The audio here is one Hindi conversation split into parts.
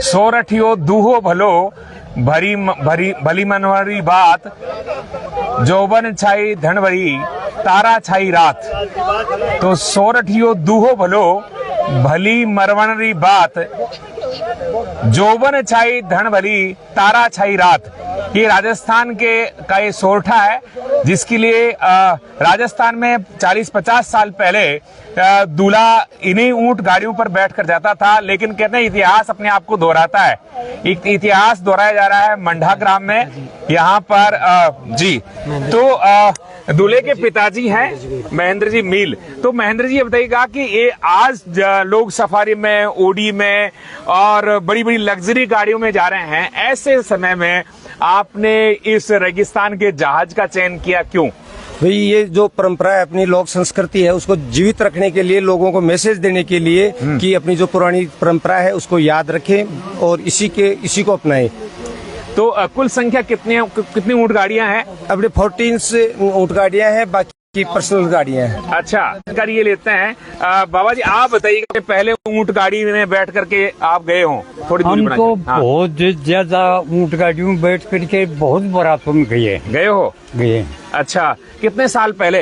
सोरठियो दूहो भलो भली मनवारी बात, जौबन छाई धनवरी तारा छाई रात। तो सोरठियो दूहो भलो भली मरवणरी बात, जौबन छाई धन भली तारा छाई रात। ये राजस्थान का ये सोरठा है, जिसके लिए राजस्थान में 40-50 साल पहले दूल्हा इन्हीं ऊंट गाड़ियों पर बैठकर जाता था। लेकिन कहते हैं इतिहास अपने आप को दोहराता है। एक इतिहास दोहराया जा रहा है मंडा ग्राम में, यहाँ पर जी। तो दूल्हे के पिताजी हैं महेंद्र जी मील। तो महेंद्र जी ये बताइएगा कि ये आज लोग सफारी में, ओडी में और बड़ी बड़ी लग्जरी गाड़ियों में जा रहे हैं, ऐसे समय में आपने इस रेगिस्तान के जहाज का चयन किया, क्यों? भाई ये जो परंपरा है, अपनी लोक संस्कृति है, उसको जीवित रखने के लिए, लोगों को मैसेज देने के लिए कि अपनी जो पुरानी परंपरा है उसको याद रखें और इसी को अपनाएं। तो कुल संख्या कितनी ऊंट गाड़ियां हैं? अपने 14 ऊंट गाड़ियां हैं, बाकी पर्सनल गाड़ियां हैं। अच्छा, कर ये लेते हैं। बाबा जी आप बताइएगा, पहले ऊंट गाड़ी में बैठ करके आप गए हो? थोड़ी दूरी बना के। हम तो बहुत ज्यादा ऊंट गाड़ियों में बैठ करके बहुत बारातों में गए हो? गए। अच्छा, कितने साल पहले?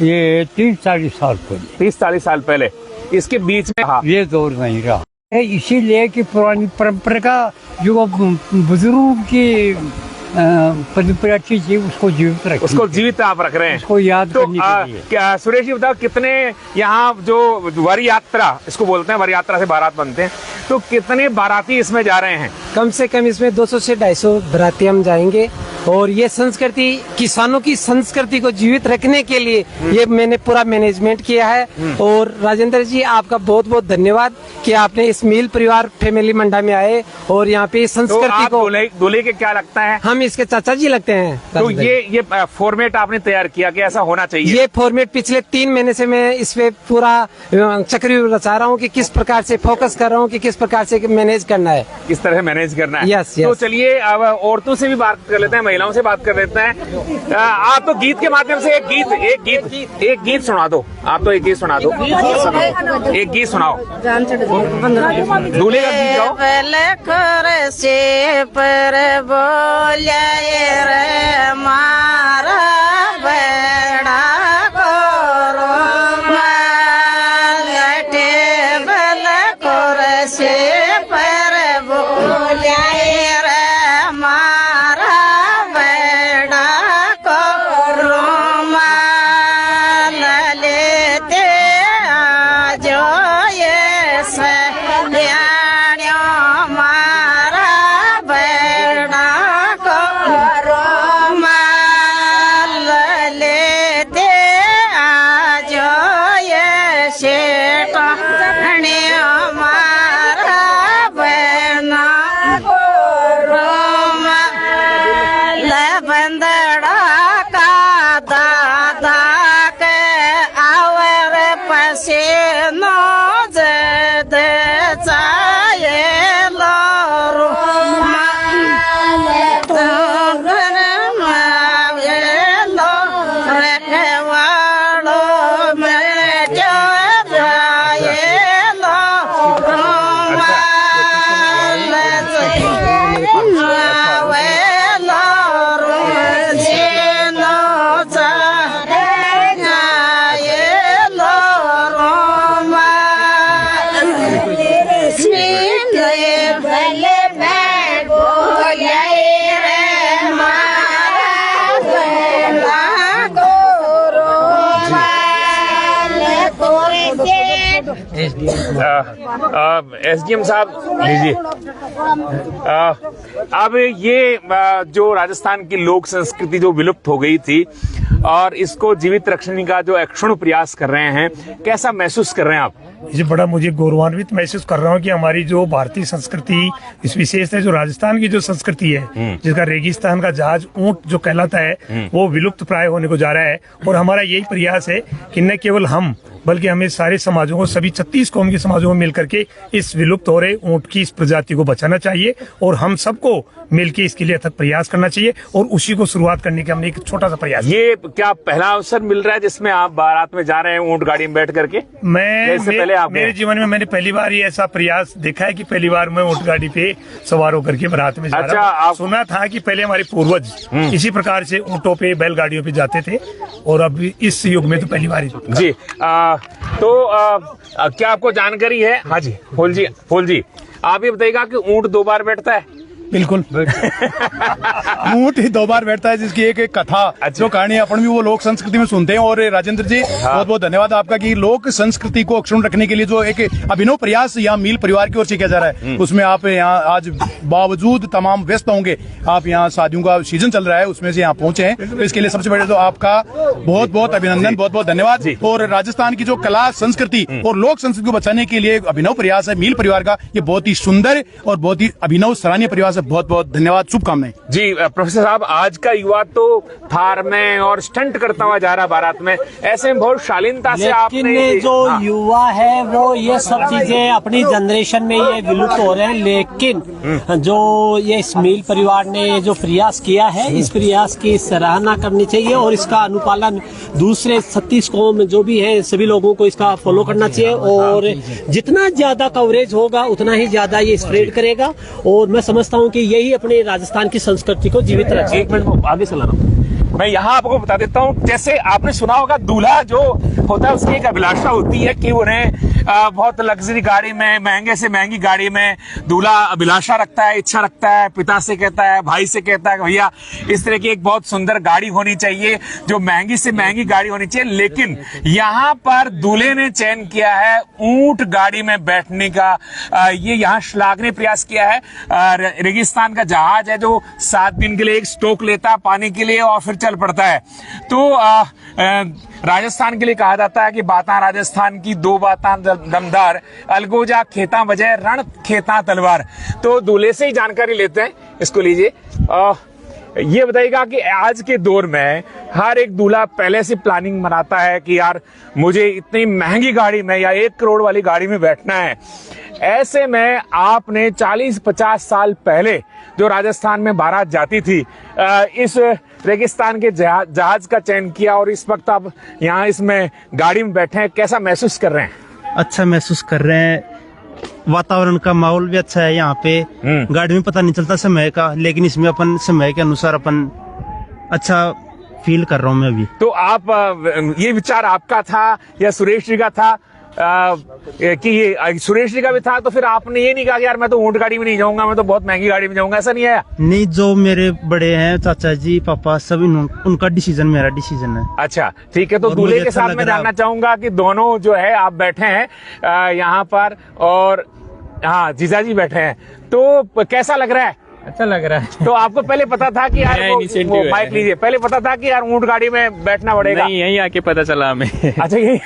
ये 30-40 साल पहले। 30-40 साल पहले। इसके बीच में ये दौर नहीं रहा, इसीलिए कि पुरानी परंपरा का जो बुजुर्गों की परंपरा थी उसको जीवित रखें। उसको जीवित आप रख रहे हैं, उसको याद करने के लिए। क्या सुरेश जी बताओ, कितने यहाँ जो वर यात्रा इसको बोलते हैं, वर यात्रा से बारात बनते हैं, तो कितने बाराती इसमें जा रहे हैं? कम से कम इसमें 200 से 250 बाराती हम जाएंगे। और ये संस्कृति, किसानों की संस्कृति को जीवित रखने के लिए ये मैंने पूरा मैनेजमेंट किया है। और राजेंद्र जी आपका बहुत बहुत धन्यवाद कि आपने इस मील परिवार फैमिली मंडा में आए और यहाँ पे संस्कृति को। दूल्हे के क्या लगता है? हम इसके चाचा जी लगते हैं। तो ये फॉर्मेट आपने तैयार किया कि ऐसा होना चाहिए? ये फॉर्मेट पिछले 3 महीने से मैं इस पे पूरा चक्रव्यूह रचा रहा हूँ कि किस प्रकार से फोकस कर रहा हूँ कि किस प्रकार से मैनेज करना है, किस तरह मैनेज करना है। यस। तो चलिए अब औरतों से भी बात कर लेते हैं, महिलाओं से बात कर लेते हैं। आप तो गीत के माध्यम से एक गीत सुना दो। आप तो एक गीत सुना दो, एक गीत सुनाओ, दूल्हे का गीत गाओ। एसडीएम साहब लीजिए। अब ये जो राजस्थान की लोक संस्कृति जो विलुप्त हो गई थी और इसको जीवित रखने का जो अक्षुण्ण प्रयास कर रहे हैं, कैसा महसूस कर रहे हैं आप? ये बड़ा मुझे गौरवान्वित महसूस कर रहा हूँ कि हमारी जो भारतीय संस्कृति, इस विशेष है जो राजस्थान की जो संस्कृति है, जिसका रेगिस्तान का जहाज ऊंट जो कहलाता है, वो विलुप्त प्राय होने को जा रहा है। और हमारा यही प्रयास है कि न केवल हम बल्कि हमें सारे समाजों को, सभी 36 कौम के समाजों में मिलकर के इस विलुप्त हो रहे ऊंट की इस प्रजाति को बचाना चाहिए और हम सबको मिलकर इसके लिए अथक प्रयास करना चाहिए और उसी को शुरुआत करने का हमने एक छोटा सा प्रयास। ये क्या पहला अवसर मिल रहा है जिसमें आप बारात में जा रहे हैं ऊंट गाड़ी में बैठ करके? मैं चले आप मेरे जीवन में मैंने पहली बार ये ऐसा प्रयास देखा है कि पहली बार मैं ऊंट गाड़ी पे सवार होकर के बारात में जा अच्छा, रहा हूं। आप- सुना था कि पहले हमारे पूर्वज इसी प्रकार से ऊंटों पे बैलगाड़ियों पे जाते थे, और अब इस युग में तो पहली बार ही। जी क्या आपको जानकारी है? हाँ जी, फूल जी आप ये बताइएगा कि ऊंट 2 बार बैठता है? बिल्कुल ऊंट ही 2 बार बैठता है, जिसकी एक कथा जो कहानी अपन भी वो लोक संस्कृति में सुनते हैं। और राजेंद्र जी बहुत बहुत धन्यवाद आपका कि लोक संस्कृति को अक्षुण्ण रखने के लिए जो एक अभिनव प्रयास यहाँ मील परिवार की ओर से किया जा रहा है, उसमें आप यहाँ आज बावजूद तमाम व्यस्त होंगे, आप यहाँ शादियों का सीजन चल रहा है उसमें से यहाँ पहुंचे हैं, तो इसके लिए सबसे पहले तो आपका बहुत बहुत अभिनंदन, बहुत बहुत धन्यवाद। और राजस्थान की जो कला संस्कृति और लोक संस्कृति को बचाने के लिए अभिनव प्रयास है मील परिवार का, ये बहुत ही सुंदर और बहुत ही अभिनव सराहनीय प्रयास है। बहुत बहुत धन्यवाद, शुभकामनाएं। जी प्रोफेसर साहब, आज का युवा तो थार में और स्टंट करता हुआ जा रहा बारात में, ऐसे में बहुत शालीनता से आपने लेकिन जो हाँ। युवा है वो ये सब चीजें अपनी जनरेशन में ये विलुप्त हो रहे हैं, लेकिन जो ये इस मील परिवार ने जो प्रयास किया है, इस प्रयास की सराहना करनी चाहिए और इसका अनुपालन दूसरे 36 कौम जो भी है सभी लोगों को इसका फॉलो करना चाहिए। और जितना ज्यादा कवरेज होगा उतना ही ज्यादा ये स्प्रेड करेगा, और मैं समझता हूँ कि यही अपने राजस्थान की संस्कृति को जीवित रखेगा। 1 मिनट आगे चला रहा हूँ मैं, यहाँ आपको बता देता हूँ। जैसे आपने सुना होगा, दूल्हा जो होता है उसकी एक अभिलाषा होती है कि उन्हें बहुत लग्जरी गाड़ी में, महंगे से महंगी गाड़ी में दूल्हा अभिलाषा रखता है, इच्छा रखता है, पिता से कहता है, भाई से कहता है भैया इस तरह की एक बहुत सुंदर गाड़ी होनी चाहिए, जो महंगी से महंगी गाड़ी होनी चाहिए। लेकिन यहाँ पर दूल्हे ने चयन किया है ऊंट गाड़ी में बैठने का। ये यहाँ श्लाघनीय प्रयास किया है। रेगिस्तान का जहाज है जो 7 दिन के लिए एक स्टॉक लेता है पानी के लिए और फिर चल पड़ता है। तो राजस्थान के लिए कहा जाता है कि बातां राजस्थान की 2 बातां दमदार, अलगोजा खेता बजाय रण खेता तलवार। तो दूल्हे से ही जानकारी लेते हैं, इसको लीजिए। ये बताइएगा कि आज के दौर में हर एक दूल्हा पहले से प्लानिंग बनाता है कि यार मुझे इतनी महंगी गाड़ी में या 1 करोड़ वाली गाड़ी में बैठना है। ऐसे में आपने 40-50 साल पहले जो राजस्थान में बारात जाती थी, इस रेगिस्तान के जहाज का चयन किया और इस वक्त आप यहाँ इसमें गाड़ी में बैठे हैं, कैसा महसूस कर रहे हैं? अच्छा महसूस कर रहे हैं, वातावरण का माहौल भी अच्छा है यहाँ पे। गाड़ी में पता नहीं चलता समय का, लेकिन इसमें अपन समय के अनुसार अपन अच्छा फील कर रहा हूँ मैं अभी। तो आप ये विचार आपका था या सुरेश जी का था? कि ये सुरेश जी का भी था, तो फिर आपने ये नहीं कहा कि यार मैं तो ऊंट गाड़ी में नहीं जाऊंगा, मैं तो बहुत महंगी गाड़ी में जाऊंगा, ऐसा नहीं आया? नहीं, जो मेरे बड़े हैं चाचा जी पापा सब उनका डिसीजन मेरा डिसीजन है। अच्छा ठीक है। तो और दूल्हे मुझे के अच्छा साथ लग मैं रहा है। जानना चाहूंगा कि दोनों जो है आप बैठे हैं यहाँ पर, और हाँ जीजा जी बैठे हैं, तो कैसा लग रहा है? अच्छा लग रहा है। तो आपको पहले पता था कि यार वो माइक लीजिए, पहले पता था कि यार ऊंट गाड़ी में बैठना पड़ेगा? नहीं, यहीं आके पता चला हमें। अच्छा यही